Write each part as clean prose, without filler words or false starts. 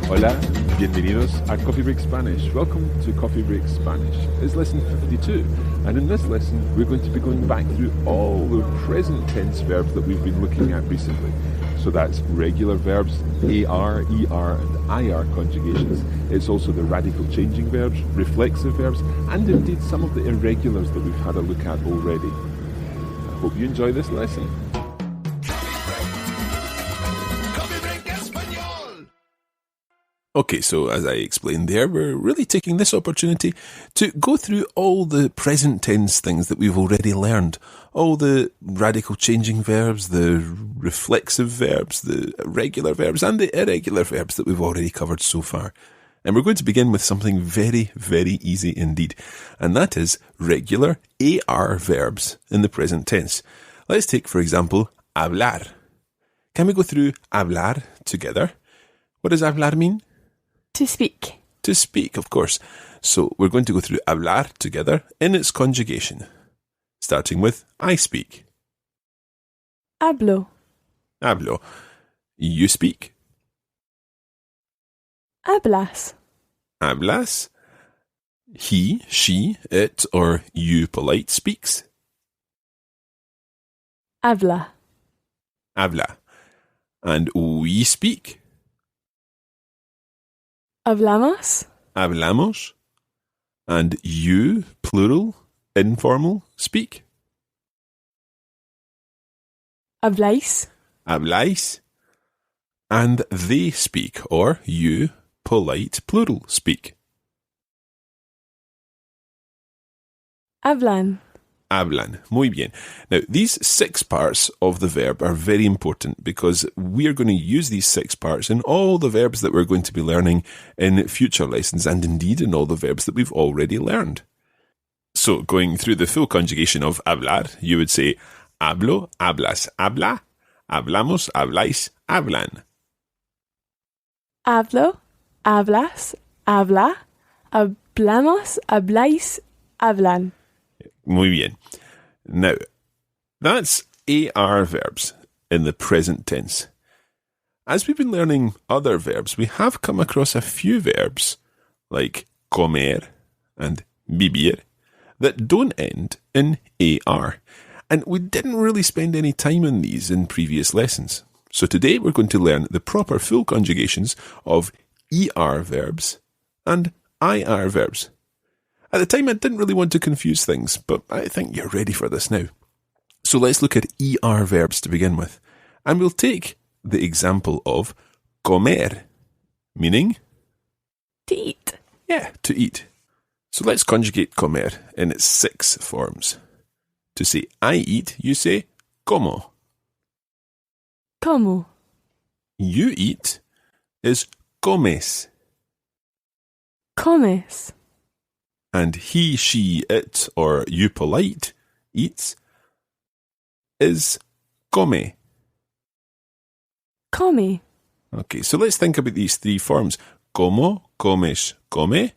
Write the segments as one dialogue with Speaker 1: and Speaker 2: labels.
Speaker 1: Hola, bienvenidos a Coffee Break Spanish. Welcome to Coffee Break Spanish. It's lesson 52, and in this lesson we're going to be going back through all the present tense verbs that we've been looking at recently. So that's regular verbs, AR, ER and IR conjugations. It's also the radical changing verbs, reflexive verbs, and indeed some of the irregulars that we've had a look at already. I hope you enjoy this lesson. Okay, so as I explained there, we're really taking this opportunity to go through all the present tense things that we've already learned. All the radical changing verbs, the reflexive verbs, the regular verbs, and the irregular verbs that we've already covered so far. And we're going to begin with something very, very easy indeed. And that is regular AR verbs in the present tense. Let's take, for example, hablar. Can we go through hablar together? What does hablar mean?
Speaker 2: To speak.
Speaker 1: To speak, of course. So we're going to go through hablar together in its conjugation. Starting with I speak.
Speaker 2: Hablo.
Speaker 1: Hablo. You speak.
Speaker 2: Hablas.
Speaker 1: Hablas. He, she, it, or you polite speaks.
Speaker 2: Habla.
Speaker 1: Habla. And we speak.
Speaker 2: Hablamos.
Speaker 1: Hablamos. And you, plural, informal, speak.
Speaker 2: Habláis.
Speaker 1: Habláis. And they speak, or you, polite, plural, speak.
Speaker 2: Hablan.
Speaker 1: Hablan. Muy bien. Now, these 6 parts of the verb are very important because we're going to use these 6 parts in all the verbs that we're going to be learning in future lessons and indeed in all the verbs that we've already learned. So, going through the full conjugation of hablar, you would say hablo, hablas, habla, hablamos, habláis, hablan.
Speaker 2: Hablo, hablas, habla, hablamos, habláis, hablan.
Speaker 1: Muy bien. Now, that's AR verbs in the present tense. As we've been learning other verbs, we have come across a few verbs, like comer and vivir, that don't end in AR. And we didn't really spend any time on these in previous lessons. So today we're going to learn the proper full conjugations of ER verbs and IR verbs. At the time, I didn't really want to confuse things, but I think you're ready for this now. So let's look at ER verbs to begin with. And we'll take the example of comer, meaning?
Speaker 2: To eat.
Speaker 1: Yeah, to eat. So let's conjugate comer in its 6 forms. To say I eat, you say como.
Speaker 2: Como.
Speaker 1: You eat is comes.
Speaker 2: Comes.
Speaker 1: And he, she, it, or you polite eats is come.
Speaker 2: Come.
Speaker 1: Okay, so let's think about these 3 forms. Como, comes, come.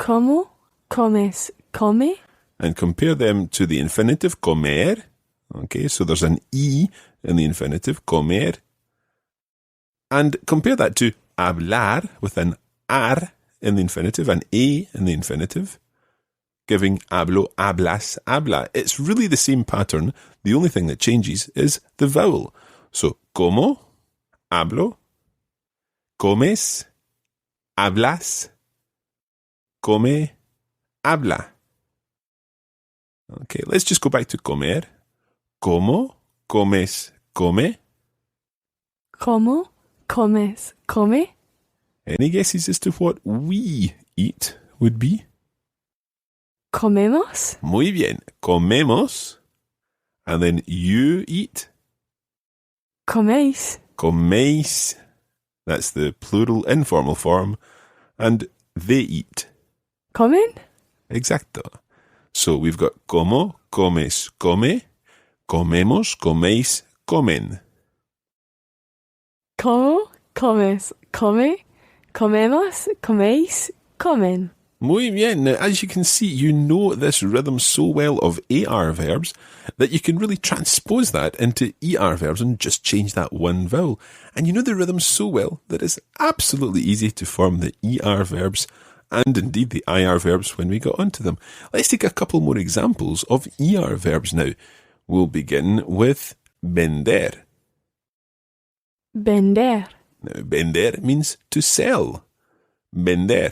Speaker 2: Como, comes, come.
Speaker 1: And compare them to the infinitive comer. Okay, so there's an E in the infinitive comer. And compare that to hablar with an ar in the infinitive, and a in the infinitive, giving hablo, hablas, habla. It's really the same pattern. The only thing that changes is the vowel. So, como, hablo, comes, hablas, come, habla. Okay, let's just go back to comer. Como, comes, come.
Speaker 2: Como, comes, come.
Speaker 1: Any guesses as to what we eat would be?
Speaker 2: Comemos.
Speaker 1: Muy bien. Comemos. And then you eat?
Speaker 2: Coméis.
Speaker 1: Coméis. That's the plural informal form. And they eat.
Speaker 2: Comen.
Speaker 1: Exacto. So we've got como, comes, come. Comemos, coméis, comen.
Speaker 2: Como, comes, come. Comemos, coméis, comen.
Speaker 1: Muy bien. Now, as you can see, you know this rhythm so well of AR verbs that you can really transpose that into ER verbs and just change that one vowel. And you know the rhythm so well that it's absolutely easy to form the ER verbs and indeed the IR verbs when we got onto them. Let's take a couple more examples of ER verbs now. We'll begin with vender.
Speaker 2: Vender.
Speaker 1: Now, vender means to sell. Vender.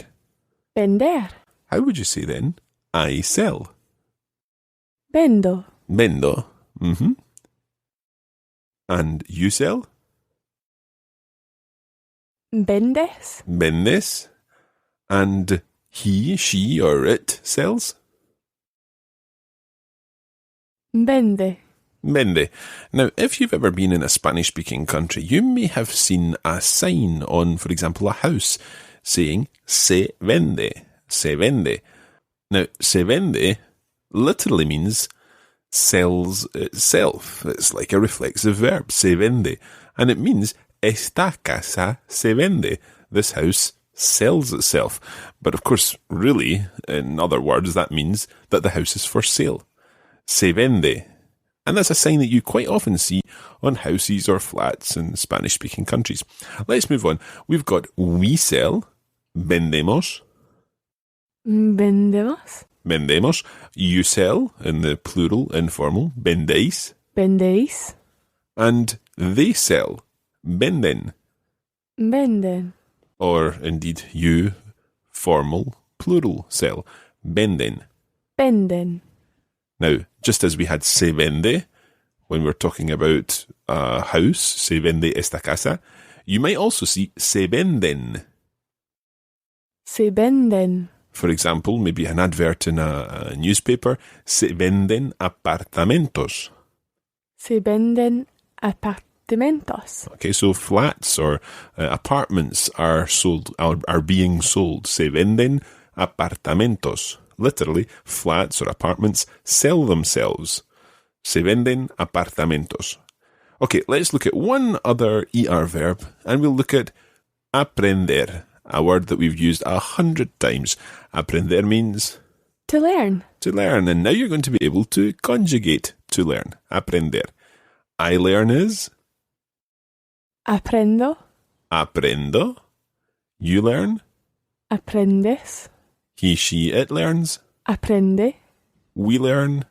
Speaker 2: Vender.
Speaker 1: How would you say then? I sell.
Speaker 2: Vendo.
Speaker 1: Vendo. Mm-hmm. And you sell?
Speaker 2: Vendes.
Speaker 1: Vendes. And he, she, or it sells?
Speaker 2: Vende.
Speaker 1: Vende. Now, if you've ever been in a Spanish-speaking country, you may have seen a sign on, for example, a house saying se vende. Se vende. Now, se vende literally means sells itself. It's like a reflexive verb, se vende. And it means esta casa se vende. This house sells itself. But of course, really, in other words, that means that the house is for sale. Se vende. And that's a sign that you quite often see on houses or flats in Spanish-speaking countries. Let's move on. We've got we sell, vendemos.
Speaker 2: Vendemos.
Speaker 1: Vendemos. You sell, in the plural, informal, vendéis.
Speaker 2: Vendéis.
Speaker 1: And they sell, venden.
Speaker 2: Venden.
Speaker 1: Or indeed, you, formal, plural, sell, venden.
Speaker 2: Venden.
Speaker 1: Now, just as we had se vende, when we're talking about a house, se vende esta casa, you might also see se venden.
Speaker 2: Se venden.
Speaker 1: For example, maybe an advert in a newspaper, se venden apartamentos.
Speaker 2: Se venden apartamentos.
Speaker 1: Okay, so flats or apartments are sold, are being sold. Se venden apartamentos. Literally, flats or apartments sell themselves. Se venden apartamentos. Okay, let's look at one other ER verb, and we'll look at aprender, a word that we've used 100 times. Aprender means
Speaker 2: To learn.
Speaker 1: to learn, and now you're going to be able to conjugate to learn. Aprender. I learn is
Speaker 2: Aprendo.
Speaker 1: aprendo. You learn.
Speaker 2: Aprendes.
Speaker 1: He, she, it learns.
Speaker 2: Aprende.
Speaker 1: We learn.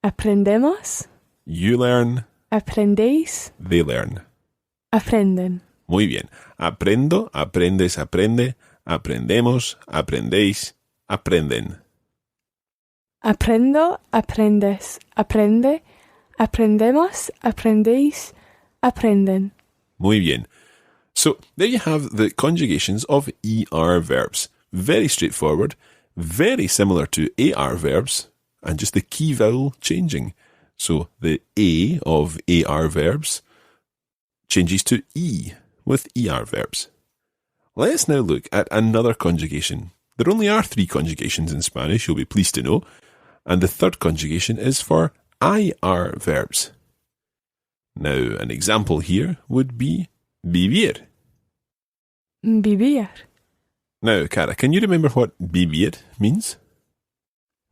Speaker 2: Aprendemos.
Speaker 1: You learn.
Speaker 2: Aprendéis.
Speaker 1: They learn.
Speaker 2: Aprenden.
Speaker 1: Muy bien. Aprendo, aprendes, aprende, aprendemos, aprendéis, aprenden.
Speaker 2: Aprendo, aprendes, aprende, aprendemos, aprendéis, aprenden.
Speaker 1: Muy bien. So there you have the conjugations of ER verbs. Very straightforward, very similar to AR verbs, and just the key vowel changing. So the A of AR verbs changes to E with ER verbs. Let's now look at another conjugation. There only are 3 conjugations in Spanish, you'll be pleased to know, and the third conjugation is for IR verbs. Now, an example here would be vivir.
Speaker 2: Vivir.
Speaker 1: Now, Cara, can you remember what vivir means?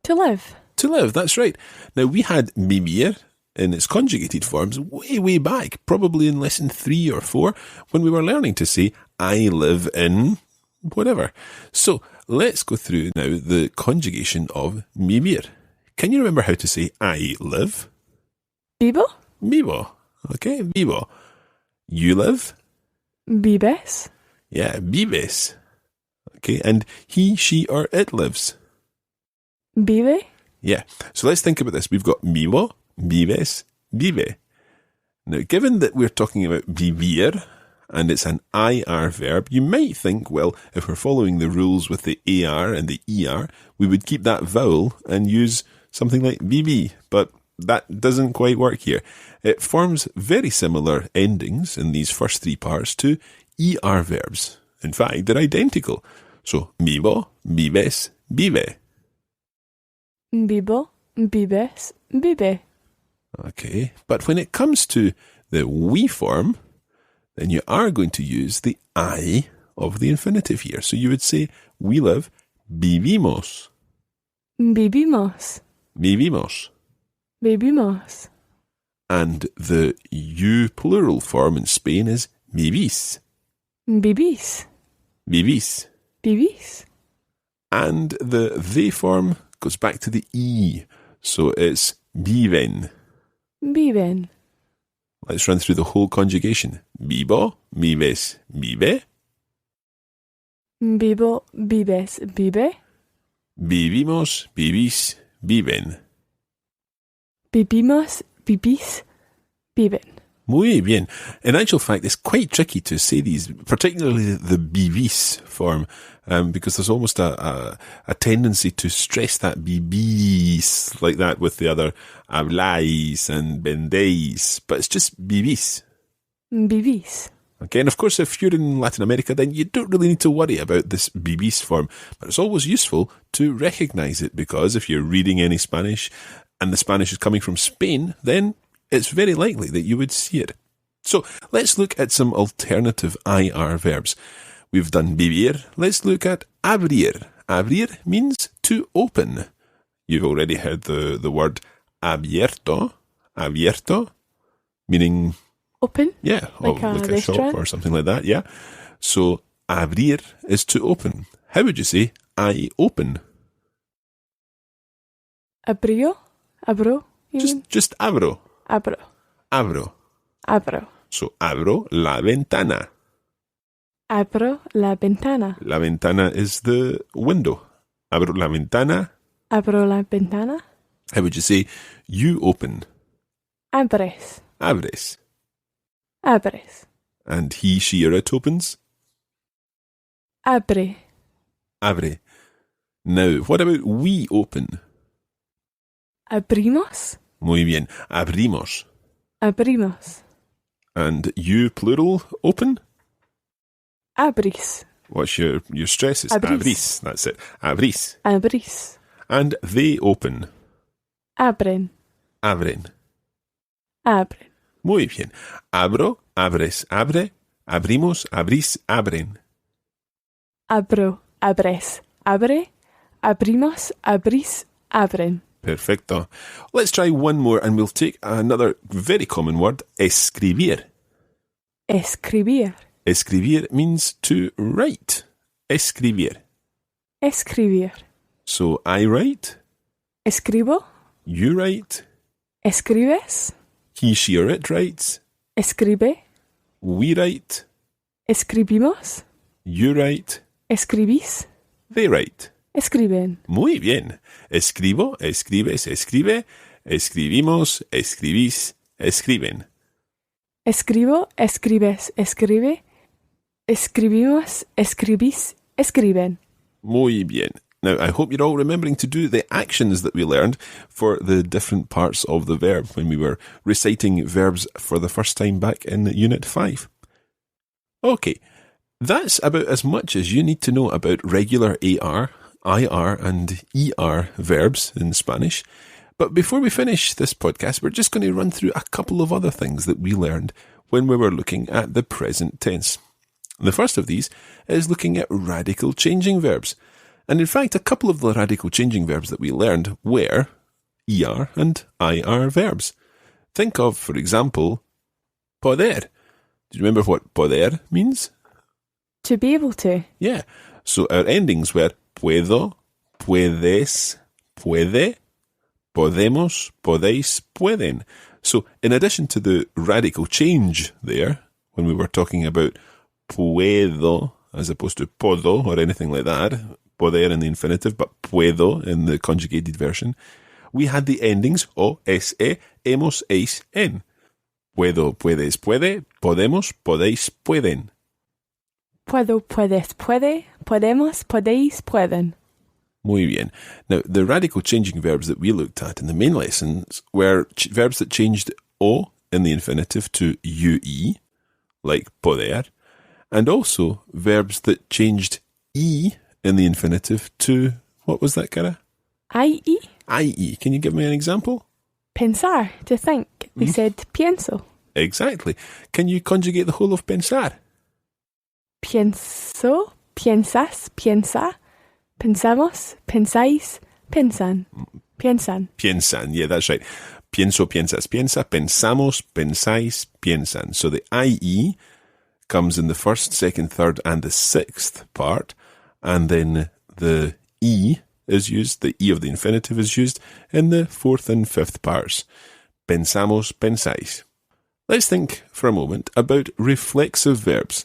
Speaker 2: To live.
Speaker 1: To live, that's right. Now, we had vivir in its conjugated forms way back, probably in lesson 3 or 4, when we were learning to say, I live in whatever. So, let's go through now the conjugation of vivir. Can you remember how to say I live?
Speaker 2: Vivo.
Speaker 1: Vivo. Okay, vivo. You live?
Speaker 2: Vives.
Speaker 1: Yeah, vives. Okay, and he, she, or it lives.
Speaker 2: Vive.
Speaker 1: Yeah, so let's think about this. We've got vivo, vives, vive. Now, given that we're talking about vivir, and it's an IR verb, you might think, well, if we're following the rules with the AR and the ER, we would keep that vowel and use something like VV, but that doesn't quite work here. It forms very similar endings in these first 3 parts to ER verbs. In fact, they're identical. So, vivo, vives, vive.
Speaker 2: Vivo. Vives. Vive.
Speaker 1: Okay, but when it comes to the we form, then you are going to use the I of the infinitive here. So you would say, we live, Vivimos.
Speaker 2: Vivimos.
Speaker 1: Vivimos.
Speaker 2: Vivimos.
Speaker 1: And the you plural form in Spain is vivís.
Speaker 2: Vivís.
Speaker 1: Vivís.
Speaker 2: Vivís.
Speaker 1: And the they form goes back to the E. So it's viven.
Speaker 2: Viven.
Speaker 1: Let's run through the whole conjugation. Vivo, vives, vive.
Speaker 2: Vivo, vives, vive.
Speaker 1: Vivimos, vivís, viven.
Speaker 2: Vivimos, vivís, viven.
Speaker 1: Muy bien. In actual fact, it's quite tricky to say these, particularly the vivís form, because there's almost a tendency to stress that vivís like that with the other habláis and vendéis, but it's just vivís.
Speaker 2: Vivís.
Speaker 1: Okay, and of course, if you're in Latin America, then you don't really need to worry about this vivís form, but it's always useful to recognize it, because if you're reading any Spanish and the Spanish is coming from Spain, then it's very likely that you would see it. So let's look at some alternative IR verbs. We've done vivir. Let's look at abrir. Abrir means to open. You've already heard the word abierto. Abierto, meaning
Speaker 2: Open.
Speaker 1: yeah,
Speaker 2: Like a
Speaker 1: shop
Speaker 2: restaurant?
Speaker 1: or something like that, yeah. So abrir is to open. How would you say I open?
Speaker 2: Abrió. Abro.
Speaker 1: Just abro.
Speaker 2: Abro.
Speaker 1: Abro.
Speaker 2: Abro.
Speaker 1: So abro la ventana.
Speaker 2: Abro la ventana.
Speaker 1: La ventana is the window. Abro la ventana.
Speaker 2: Abro la ventana.
Speaker 1: How would you say you open?
Speaker 2: Abres.
Speaker 1: Abres.
Speaker 2: Abres.
Speaker 1: And he, she, or it opens?
Speaker 2: Abre.
Speaker 1: Abre. Now, what about we open?
Speaker 2: Abrimos.
Speaker 1: Muy bien. Abrimos.
Speaker 2: Abrimos.
Speaker 1: And you, plural, open?
Speaker 2: Abris.
Speaker 1: What's your stresses?
Speaker 2: Abris.
Speaker 1: Abris. That's it. Abris.
Speaker 2: Abris.
Speaker 1: And they open?
Speaker 2: Abren.
Speaker 1: Abren.
Speaker 2: Abren.
Speaker 1: Muy bien. Abro, abres, abre, abrimos, abrís, abren.
Speaker 2: Abro. Abres. Abre. Abrimos. Abrís. Abren.
Speaker 1: Perfecto. Let's try one more and we'll take another very common word, escribir.
Speaker 2: Escribir.
Speaker 1: Escribir means to write. Escribir.
Speaker 2: Escribir.
Speaker 1: So I write,
Speaker 2: Escribo.
Speaker 1: you write,
Speaker 2: Escribes.
Speaker 1: he, she, or it writes,
Speaker 2: Escribe.
Speaker 1: we write,
Speaker 2: Escribimos.
Speaker 1: you write,
Speaker 2: Escribís.
Speaker 1: they write.
Speaker 2: Escriben.
Speaker 1: Muy bien. Escribo, escribes, escribe, escribimos, escribís, escriben.
Speaker 2: Escribo. Escribes. Escribe. Escribimos. Escribís. Escriben.
Speaker 1: Muy bien. Now, I hope you're all remembering to do the actions that we learned for the different parts of the verb when we were reciting verbs for the first time back in Unit 5. Okay, that's about as much as you need to know about regular AR, IR and ER verbs in Spanish. But before we finish this podcast, we're just going to run through a couple of other things that we learned when we were looking at the present tense. The first of these is looking at radical changing verbs. And in fact, a couple of the radical changing verbs that we learned were ER and IR verbs. Think of, for example, poder. Do you remember what poder means?
Speaker 2: To be able to.
Speaker 1: Yeah. So our endings were puedo, puedes, puede, podemos, podéis, pueden. So in addition to the radical change there, when we were talking about puedo as opposed to podo or anything like that, poder in the infinitive, but puedo in the conjugated version, we had the endings o, es, e, hemos, eis, en. Puedo, puedes, puede, podemos, podéis, pueden.
Speaker 2: Puedo, puedes, puede, podemos, podéis, pueden.
Speaker 1: Muy bien. Now, the radical changing verbs that we looked at in the main lessons were verbs that changed o in the infinitive to ue, like poder, and also verbs that changed e in the infinitive to, what was that, Cara?
Speaker 2: I-e.
Speaker 1: IE. Can you give me an example?
Speaker 2: Pensar, to think. We said pienso.
Speaker 1: Exactly. Can you conjugate the whole of pensar?
Speaker 2: Pienso, piensas, piensa, Pensamos, pensáis, piensan. Piensan.
Speaker 1: Piensan, yeah, that's right. Pienso, piensas, piensa, pensamos, pensáis, piensan. So the IE comes in the first, second, third, and the sixth part, and then the E is used, the E of the infinitive is used in the fourth and fifth parts. Pensamos, pensáis. Let's think for a moment about reflexive verbs.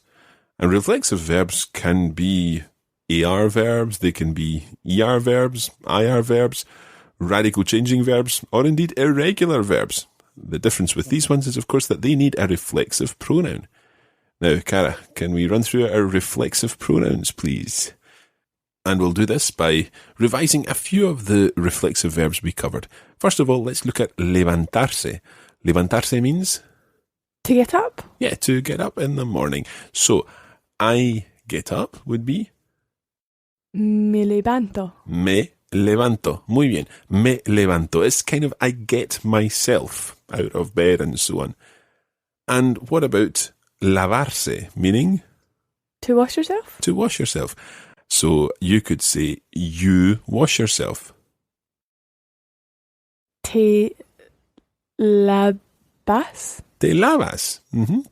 Speaker 1: And reflexive verbs can be AR verbs, they can be ER verbs, IR verbs, radical changing verbs, or indeed irregular verbs. The difference with these ones is, of course, that they need a reflexive pronoun. Now, Cara, can we run through our reflexive pronouns, please? And we'll do this by revising a few of the reflexive verbs we covered. First of all, let's look at levantarse. Levantarse means?
Speaker 2: To get up?
Speaker 1: Yeah, to get up in the morning. So, I get up would be?
Speaker 2: Me levanto.
Speaker 1: Me levanto. Muy bien. Me levanto. It's kind of I get myself out of bed and so on. And what about lavarse, meaning?
Speaker 2: To wash yourself?
Speaker 1: To wash yourself. So you could say, you wash yourself.
Speaker 2: Te lavas?
Speaker 1: Te lavas.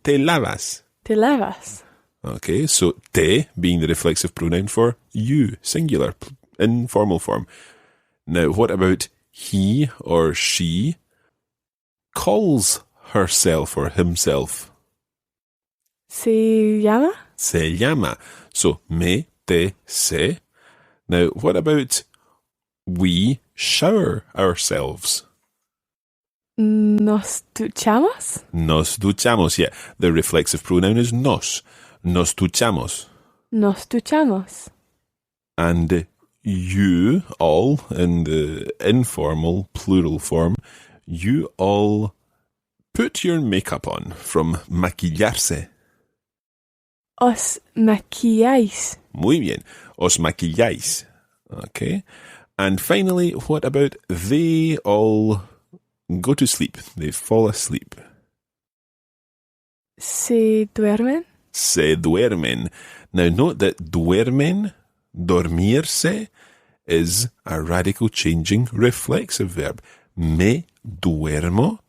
Speaker 1: Te lavas.
Speaker 2: Te lavas.
Speaker 1: Okay, so te being the reflexive pronoun for you, singular, in formal form. Now, what about he or she calls herself or himself?
Speaker 2: Se llama?
Speaker 1: Se llama. So, me, te, se. Now, what about we shower ourselves?
Speaker 2: Nos duchamos?
Speaker 1: Nos duchamos, yeah. The reflexive pronoun is nos. Nos duchamos.
Speaker 2: Nos duchamos.
Speaker 1: And you all, in the informal plural form, you all put your makeup on, from maquillarse.
Speaker 2: Os maquilláis.
Speaker 1: Muy bien. Os maquilláis. Okay. And finally, what about they all go to sleep? They fall asleep.
Speaker 2: Se duermen?
Speaker 1: Se duermen. Now note that duermen, dormirse, is a radical changing reflexive verb. Me duermo.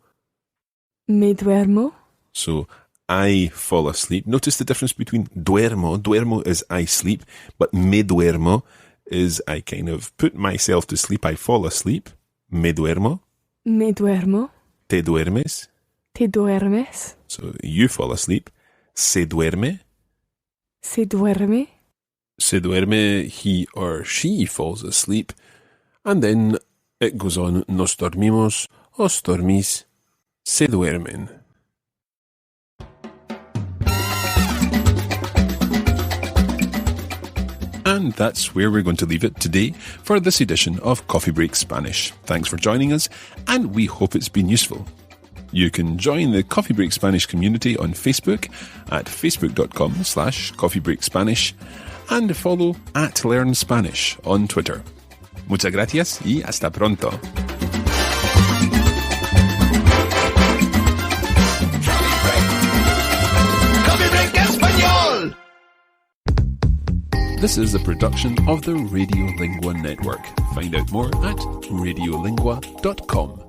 Speaker 2: Me duermo.
Speaker 1: So, I fall asleep. Notice the difference between duermo. Duermo is I sleep, but me duermo is I kind of put myself to sleep. I fall asleep. Me duermo.
Speaker 2: Me duermo.
Speaker 1: Te duermes.
Speaker 2: Te duermes.
Speaker 1: So, you fall asleep. Se duerme.
Speaker 2: Se duerme.
Speaker 1: Se duerme, he or she falls asleep. And then it goes on. Nos dormimos. Os dormís. Se duermen. And that's where we're going to leave it today for this edition of Coffee Break Spanish. Thanks for joining us, and we hope it's been useful. You can join the Coffee Break Spanish community on Facebook at facebook.com/coffeebreakspanish and follow @LearnSpanish on Twitter. Muchas gracias y hasta pronto.
Speaker 3: Coffee Break Español.
Speaker 1: This is a production of the Radiolingua Network. Find out more at radiolingua.com.